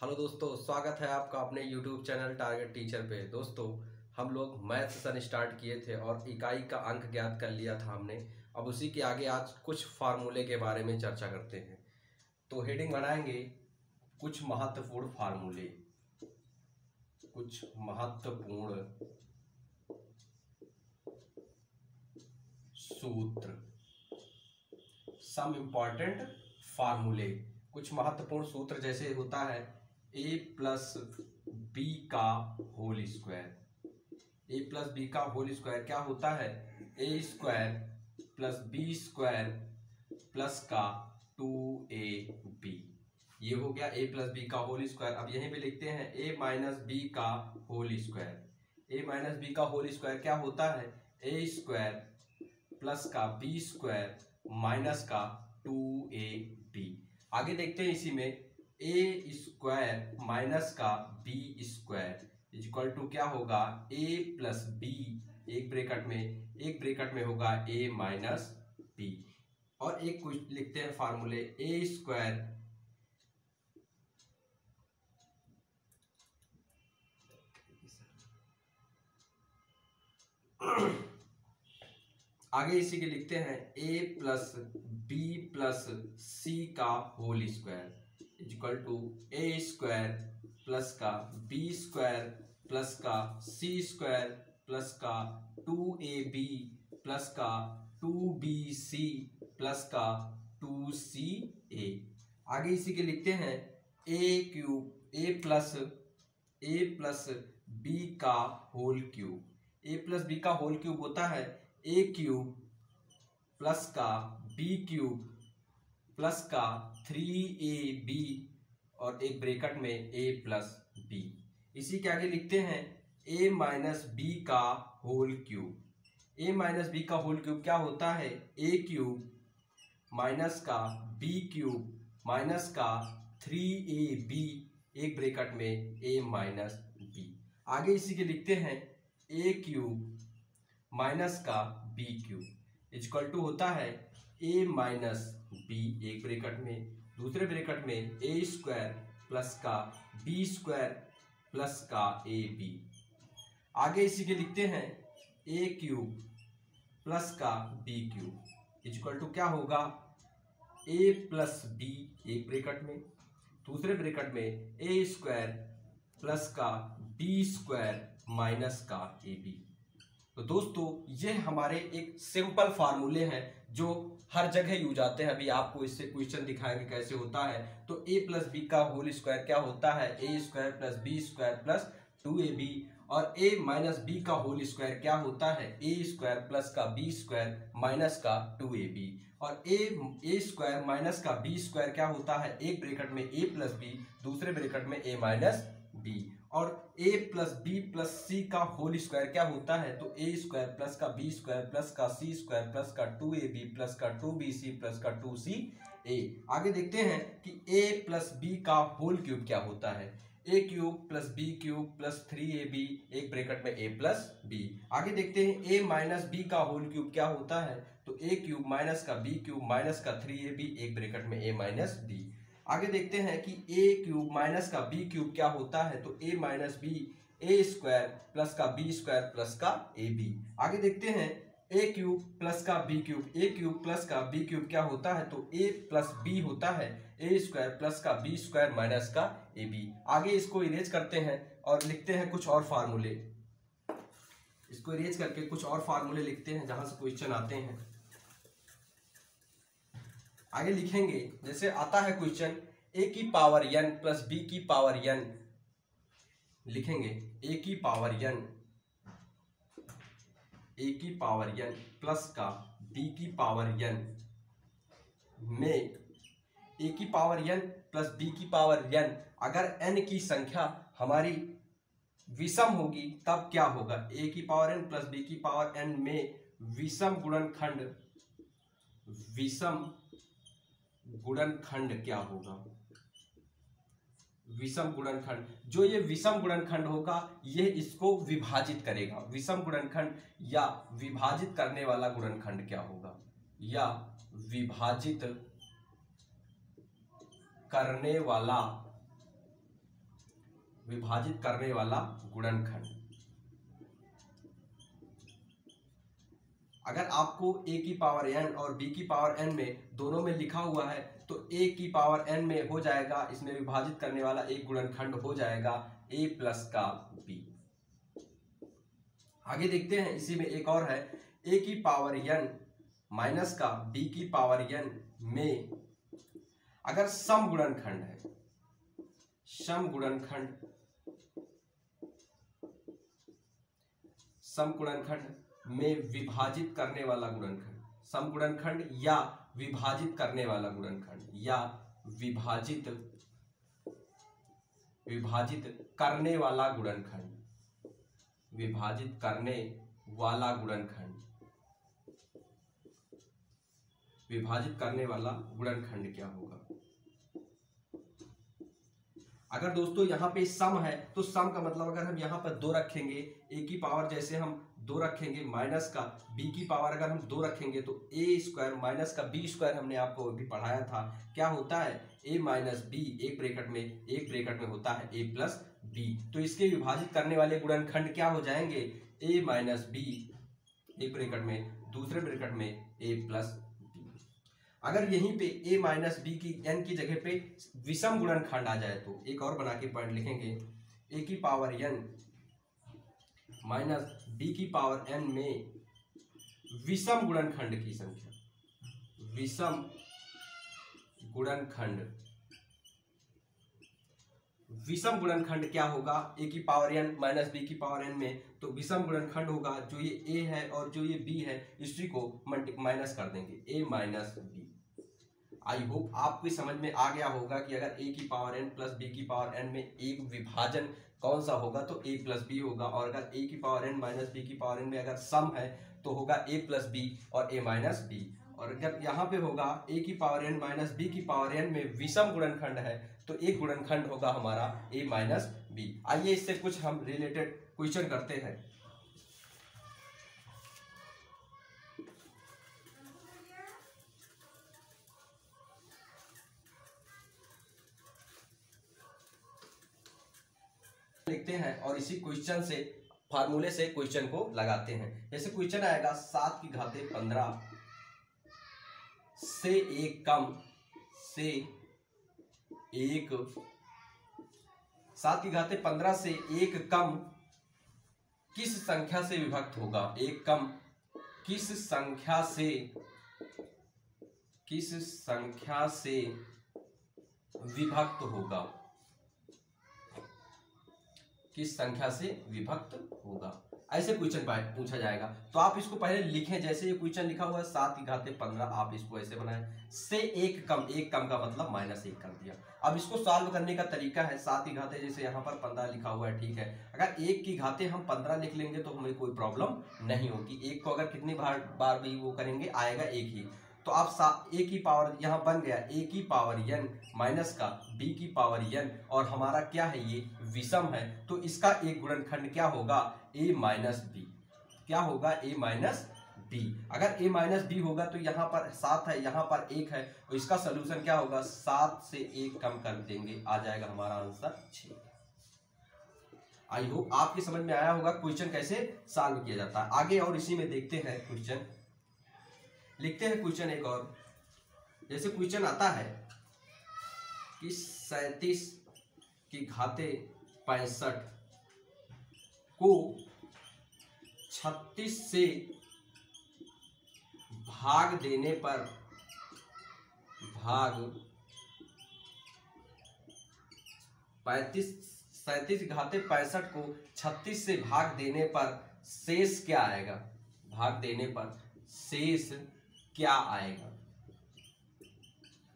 Hello दोस्तों, स्वागत है आपका अपने YouTube चैनल टारगेट टीचर पे। दोस्तों, हम लोग मैथ सेशन स्टार्ट किए थे और इकाई का अंक ज्ञात कर लिया था हमने। अब उसी के आगे आज कुछ फार्मूले के बारे में चर्चा करते हैं। तो हेडिंग बनाएंगे कुछ महत्वपूर्ण फार्मूले, कुछ महत्वपूर्ण सूत्र, सम इम्पॉर्टेंट फार्मूले। कुछ महत्वपूर्ण सूत्र जैसे होता है a प्लस बी का whole square. A plus B का होल स्क्वायर क्या होता है? A square plus B square plus का 2ab। ये हो गया a प्लस बी का होल स्क्वायर। अब यहीं पे लिखते हैं a माइनस बी का whole square. a minus B का होल स्क्वायर क्या होता है? a स्क्वायर प्लस का बी स्क्वायर माइनस का 2ab। आगे देखते हैं इसी में ए स्क्वायर माइनस का बी स्क्वायर इक्वल टू क्या होगा? ए प्लस बी, एक ब्रेकेट में होगा ए माइनस बी। और एक कुछ लिखते हैं फार्मूले ए स्क्वायर आगे इसी के लिखते हैं a plus B plus C का whole square equal to A square plus का बी स्क्वायर प्लस का सी स्क्वायर प्लस का 2ab प्लस का 2bc प्लस का 2ca। आगे इसी के लिखते हैं ए प्लस बी का होल क्यूब। ए प्लस बी का होल क्यूब होता है ए क्यूब प्लस का बी क्यूब प्लस का 3ab और एक ब्रैकेट में a प्लस बी। इसी के आगे लिखते हैं a माइनस बी का whole cube. a minus B का होल क्यूब क्या होता है? a क्यूब माइनस का b क्यूब माइनस का 3ab एक ब्रैकेट में a माइनस बी। आगे इसी के लिखते हैं a क्यूब माइनस का बी क्यूब इक्वल टू होता है a माइनस बी, एक ब्रैकेट में, दूसरे ब्रैकेट में a स्क्वायर प्लस का b स्क्वायर प्लस का ab। आगे इसी के लिखते हैं a क्यूब प्लस का b क्यूब इक्वल टू क्या होगा? a प्लस b, एक ब्रैकेट में, दूसरे ब्रैकेट में a स्क्वायर प्लस का b स्क्वायर माइनस का ab। तो दोस्तों, ये हमारे एक सिंपल फार्मूले हैं जो हर जगह यूज आते हैं। अभी आपको इससे क्वेश्चन दिखाएंगे कैसे होता है। तो a प्लस बी का होल स्क्वायर क्या होता है? A square plus B square plus 2ab। और a माइनस बी का होल स्क्वायर क्या होता है? ए स्क्वायर प्लस का बी स्क्वायर माइनस का 2ab। और ए स्क्वायर माइनस का बी स्क्वायर क्या होता है? एक ब्रैकेट में a प्लस बी, दूसरे ब्रैकेट में a माइनस बी। और a plus B plus C का होल स्क्वायर क्या होता है? तो a स्क्वायर प्लस का बी स्क्वायर प्लस का सी स्क्वायर प्लस का 2ab प्लस का 2bc प्लस का 2ca। आगे देखते हैं कि a प्लस बी का होल क्यूब क्या होता है? a cube plus B cube plus 3ab एक ब्रैकेट में a प्लस बी। आगे देखते हैं a माइनस बी का होल क्यूब क्या होता है? तो a क्यूब माइनस का बी क्यूब माइनस का 3ab एक ब्रैकेट में a माइनस बी। आगे देखते हैं कि a क्यूब माइनस का बी क्यूब क्या होता है? तो a minus B, A square plus का बी स्क्वायर प्लस का ab। आगे देखते हैं a क्यूब प्लस का B cube, A cube plus का बी क्यूब क्या होता है? तो a प्लस बी होता है ए स्क्वायर प्लस का बी स्क्वायर माइनस का ab। आगे इसको इरेज करते हैं और लिखते हैं कुछ और फार्मूले। इसको इरेज करके कुछ और फार्मूले लिखते हैं जहां से क्वेश्चन आते हैं। आगे लिखेंगे जैसे आता है क्वेश्चन a की पावर n प्लस b की पावर n। लिखेंगे a की पावर n प्लस का b की पावर n में a की पावर n प्लस b की पावर n, अगर n की संख्या हमारी विषम होगी तब क्या होगा? a की पावर n प्लस b की पावर n में विषम गुणनखंड क्या होगा? विषम गुणनखंड, जो ये विषम गुणनखंड होगा ये इसको विभाजित करेगा। विषम गुणनखंड या विभाजित करने वाला गुणनखंड क्या होगा? या विभाजित करने वाला विभाजित करने वाला गुणनखंड। अगर आपको a की पावर n और b की पावर n में दोनों में लिखा हुआ है तो a की पावर n में हो जाएगा, इसमें विभाजित करने वाला एक गुणनखंड हो जाएगा a प्लस का b। आगे देखते हैं, इसी में एक और है, a की पावर n माइनस का b की पावर n में अगर सम गुणनखंड है, सम गुणनखंड में विभाजित करने वाला गुणनखंड, सम गुणनखंड या विभाजित करने वाला गुणनखंड या विभाजित करने वाला गुणनखंड, विभाजित करने वाला गुणनखंड, विभाजित करने वाला गुणनखंड क्या होगा? अगर दोस्तों यहाँ पे सम है तो सम का मतलब अगर हम यहाँ पर 2 रखेंगे, a की पावर जैसे हम 2 रखेंगे माइनस का b की पावर अगर हम 2 रखेंगे तो a स्क्वायर माइनस का b स्क्वायर, हमने आपको अभी पढ़ाया था, क्या होता है a माइनस b, एक ब्रैकेट में होता है a प्लस b। तो इसके विभाजित करने वाले गुणनखंड क्या हो जाएंगे, a माइनस b, एक ब्रैकेट में, दूसरे ब्रैकेट में a प्लस। अगर यहीं पे a माइनस बी की n की जगह पे विषम गुणनखंड आ जाए तो एक और बना के पॉइंट लिखेंगे, a की पावर n माइनस b की पावर n में विषम गुणनखंड की संख्या, विषम गुणनखंड क्या होगा, a की पावर n माइनस b की पावर n में, तो विषम गुणनखंड होगा जो ये a है और जो ये b है, इसी को माइनस कर देंगे, a minus b। I hope आपकी समझ में आ गया होगा कि अगर a की पावर n प्लस b की पावर n में एक विभाजन कौन सा होगा तो a प्लस b होगा, और अगर a की पावर n माइनस b की पावर n में अगर सम है तो होगा a प्लस b और a माइनस b। और अगर यहाँ पे होगा a की पावर n माइनस b की पावर n में विषम गुणनखंड है तो एक गुणनखंड होगा हमारा a माइनस b। आइए इससे कुछ हम रिलेटेड क्वेश्चन करते हैं। लिखते हैं और इसी क्वेश्चन से, फार्मूले से क्वेश्चन को लगाते हैं। जैसे क्वेश्चन आएगा 7 की घाते 15 से एक कम, 7 की घाते 15 से एक कम किस संख्या से विभक्त होगा, एक कम किस संख्या से विभक्त होगा, किस संख्या से विभक्त होगा, ऐसे क्वेश्चन पूछा जाएगा। तो आप इसको पहले लिखें, जैसे ये क्वेश्चन लिखा हुआ है 7 की घाते 15, आप इसको ऐसे बनाएं, से एक कम, एक कम का मतलब -1 कर दिया। अब इसको सॉल्व करने का तरीका है, 7 की घाते जैसे यहाँ पर 15 लिखा हुआ है, ठीक है, अगर 1 की घाते हम 15 लिख लेंगे तो हमें कोई प्रॉब्लम नहीं होगी। 1 को अगर कितनी बार भी वो करेंगे आएगा 1 ही। तो आप a की पावर यहाँ बन गया a की पावर n माइनस का b की पावर n, और हमारा क्या है ये विषम है, तो इसका एक गुणनखंड क्या होगा a माइनस b, क्या होगा a माइनस b। अगर a माइनस b होगा तो यहाँ पर 7 है, यहाँ पर 1 है, तो इसका सोल्यूशन क्या होगा, 7 से 1 कम कर देंगे, आ जाएगा हमारा आंसर 6। आई होप आपकी समझ में आया होगा क्वेश्चन कैसे सॉल्व किया जाता है। आगे और इसी में देखते हैं क्वेश्चन, लिखते हैं क्वेश्चन एक और। जैसे क्वेश्चन आता है कि 37 की घाते 65 को 36 से भाग देने पर, 37 की घाते 65 को 36 से भाग देने पर शेष क्या आएगा, भाग देने पर शेष क्या आएगा।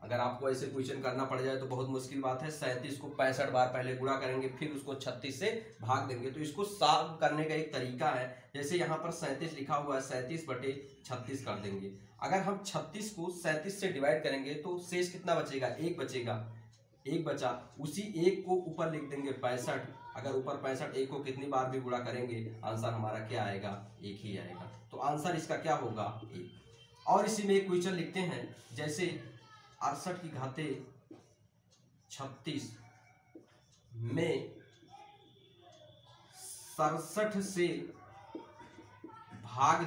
अगर आपको ऐसे क्वेश्चन करना पड़ जाए तो बहुत मुश्किल बात है। 37 को 65 बार पहले गुणा करेंगे, फिर उसको 36 से भाग देंगे। तो इसको सॉल्व करने का एक तरीका है, जैसे यहाँ पर 37 लिखा हुआ है, 37/36 कर देंगे। अगर हम 36 को 37 से डिवाइड करेंगे तो शेष कितना बचेगा, 1 बचेगा, 1 बचा, उसी 1 को ऊपर लिख देंगे 65। अगर ऊपर 65, 1 को कितनी बार भी गुणा करेंगे आंसर हमारा क्या आएगा, 1 ही आएगा। तो आंसर इसका क्या होगा, 1। और इसी में एक क्वेश्चन लिखते हैं, जैसे 68 की घाते 36 में 67 से भाग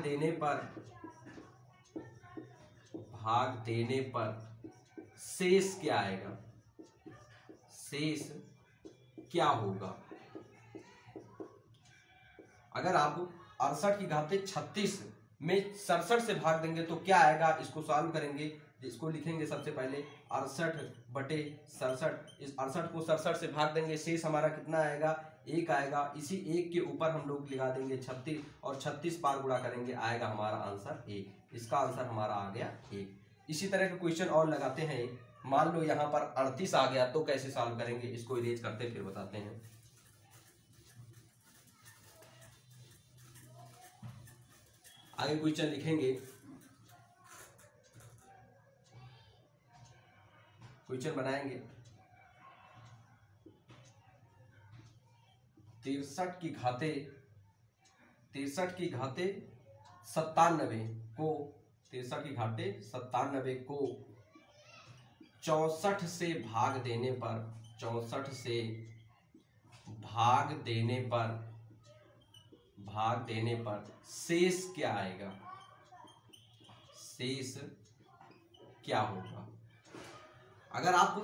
देने पर शेष क्या आएगा, शेष क्या होगा। अगर आप 68 की घाते 36 में 67 से भाग देंगे तो क्या आएगा, इसको सॉल्व करेंगे। इसको लिखेंगे सबसे पहले 68/67। इस 68 को 67 से भाग देंगे, शेष हमारा कितना आएगा, 1 आएगा। इसी 1 के ऊपर हम लोग लगा देंगे 36 और 36 बार गुणा करेंगे, आएगा हमारा आंसर 1। इसका आंसर हमारा आ गया 1। इसी तरह के क्वेश्चन और लगाते हैं। मान लो यहाँ पर 38 आ गया तो कैसे सॉल्व करेंगे, इसको इरेज करते फिर बताते हैं। आगे क्वेश्चन लिखेंगे, क्वेश्चन बनाएंगे। 63 की घाते 97 को 64 से भाग देने पर शेष क्या आएगा, शेष क्या होगा। अगर आप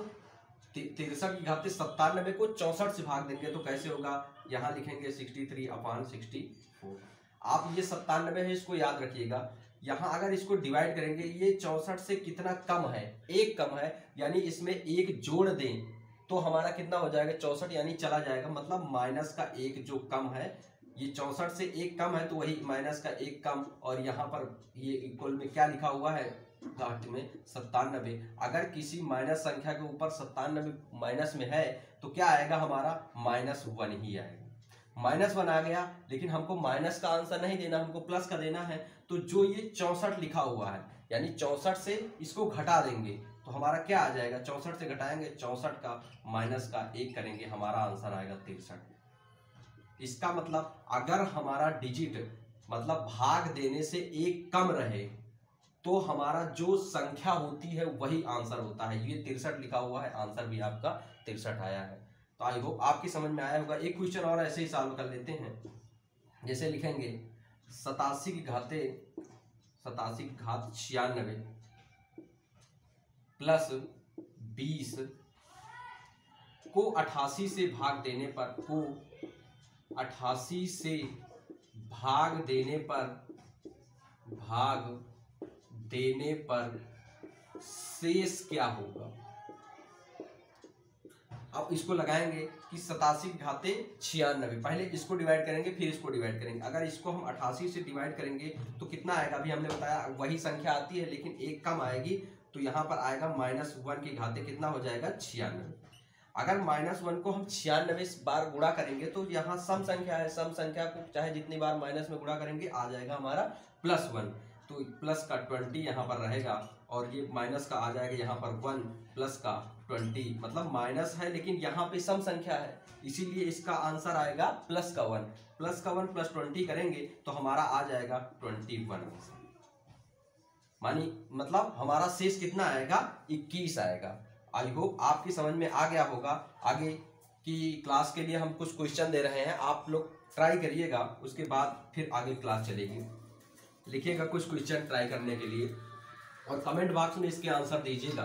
63 की घाते 97 को 64 से भाग देंगे तो कैसे होगा, यहां लिखेंगे 63/64। आप ये 97 है, इसको याद रखिएगा। यहां अगर इसको डिवाइड करेंगे, ये 64 से कितना कम है, 1 कम है, यानी इसमें 1 जोड़ दें तो हमारा कितना हो जाएगा, 64 यानी चला जाएगा, मतलब माइनस का 1 जो कम है, ये 64 से 1 कम है तो वही माइनस का 1 कम। और यहाँ पर ये इक्वल में क्या लिखा हुआ है, घाट में 97। अगर किसी माइनस संख्या के ऊपर 97 माइनस में है तो क्या आएगा हमारा, -1 ही आएगा। -1 आ गया, लेकिन हमको माइनस का आंसर नहीं देना, हमको प्लस का देना है। तो जो ये 64 लिखा हुआ है, यानी 64 से इसको घटा देंगे तो हमारा क्या आ जाएगा, 64 से घटाएंगे 64 का माइनस का 1 करेंगे, हमारा आंसर आएगा 63। इसका मतलब अगर हमारा डिजिट मतलब भाग देने से 1 कम रहे तो हमारा जो संख्या होती है वही आंसर होता है। ये 63 लिखा हुआ है, आंसर भी आपका 63 आया है। तो आई होप आपकी समझ में आया होगा। एक क्वेश्चन और ऐसे ही सॉल्व कर लेते हैं। जैसे लिखेंगे 87 की घात 96 प्लस 20 को 88 से भाग देने पर शेष क्या होगा। अब इसको लगाएंगे कि 87 की घाते 96, पहले इसको डिवाइड करेंगे फिर इसको डिवाइड करेंगे। अगर इसको हम 88 से डिवाइड करेंगे तो कितना आएगा, अभी हमने बताया वही संख्या आती है लेकिन 1 कम आएगी, तो यहाँ पर आएगा -1 की घाते कितना हो जाएगा, 96। अगर -1 को हम 96 बार गुणा करेंगे तो यहाँ सम संख्या है, सम संख्या को चाहे जितनी बार माइनस में गुणा करेंगे आ जाएगा हमारा +1। तो प्लस का 20 यहाँ पर रहेगा और ये माइनस का आ जाएगा यहाँ पर 1 प्लस का 20, मतलब माइनस है लेकिन यहाँ पे सम संख्या है, इसीलिए इसका आंसर आएगा प्लस का 1 प्लस 20 करेंगे तो हमारा आ जाएगा 21। मानी मतलब हमारा शेष कितना आएगा, 21 आएगा। आई होप आपकी समझ में आ गया होगा। आगे की क्लास के लिए हम कुछ क्वेश्चन दे रहे हैं, आप लोग ट्राई करिएगा, उसके बाद फिर आगे क्लास चलेगी। लिखिएगा कुछ क्वेश्चन ट्राई करने के लिए और कमेंट बॉक्स में इसके आंसर दीजिएगा।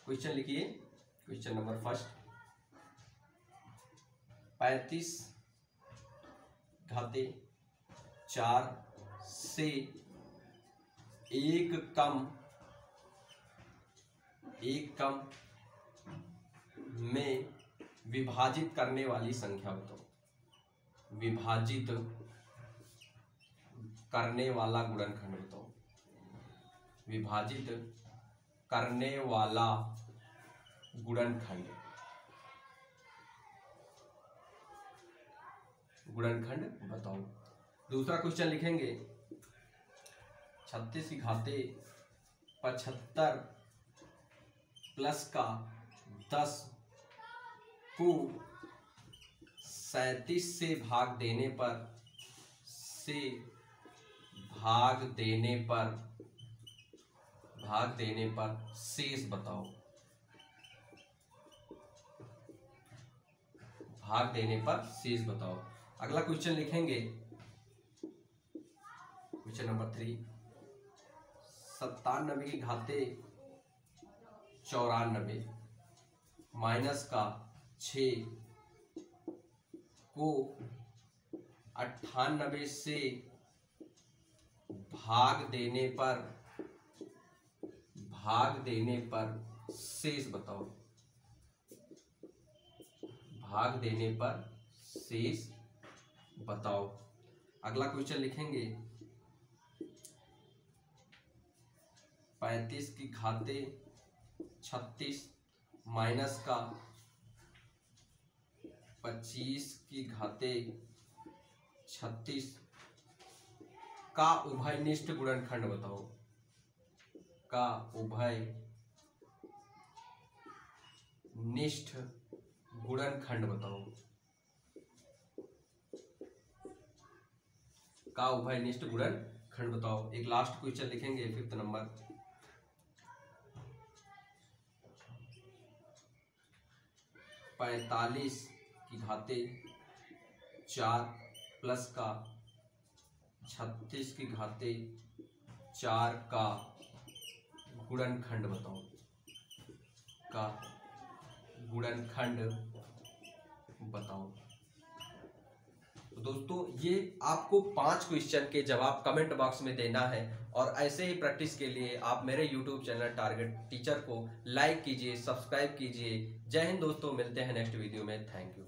क्वेश्चन लिखिए। क्वेश्चन नंबर फर्स्ट, 35 घाते 4 से एक कम में विभाजित करने वाली संख्या बताओ। विभाजित करने वाला गुणनखंड बताओ। विभाजित करने वाला गुणनखंड बताओ। दूसरा क्वेश्चन लिखेंगे 36 की घाते 75 प्लस का 10 को 37 से भाग देने पर शेष बताओ। भाग देने पर शेष बताओ। अगला क्वेश्चन लिखेंगे, क्वेश्चन नंबर 3, 97 की घाते 94 माइनस का 6 को 98 से भाग देने पर शेष बताओ। भाग देने पर शेष बताओ। अगला क्वेश्चन लिखेंगे, 35 की घाते 36 माइनस का 25 की घाते 36 का उभयनिष्ठ गुणनखंड बताओ। का उभयनिष्ठ गुणनखंड बताओ। का उभयनिष्ठ गुणनखंड बताओ। एक लास्ट क्वेश्चन लिखेंगे, 5th नंबर, 45 की घाते 4 प्लस का 36 की घाते 4 का गुणनखंड बताओ। का गुणनखंड बताओ। तो दोस्तों ये आपको 5 क्वेश्चन के जवाब कमेंट बॉक्स में देना है, और ऐसे ही प्रैक्टिस के लिए आप मेरे YouTube चैनल टारगेट टीचर को लाइक कीजिए, सब्सक्राइब कीजिए। जय हिंद दोस्तों, मिलते हैं नेक्स्ट वीडियो में। Thank you.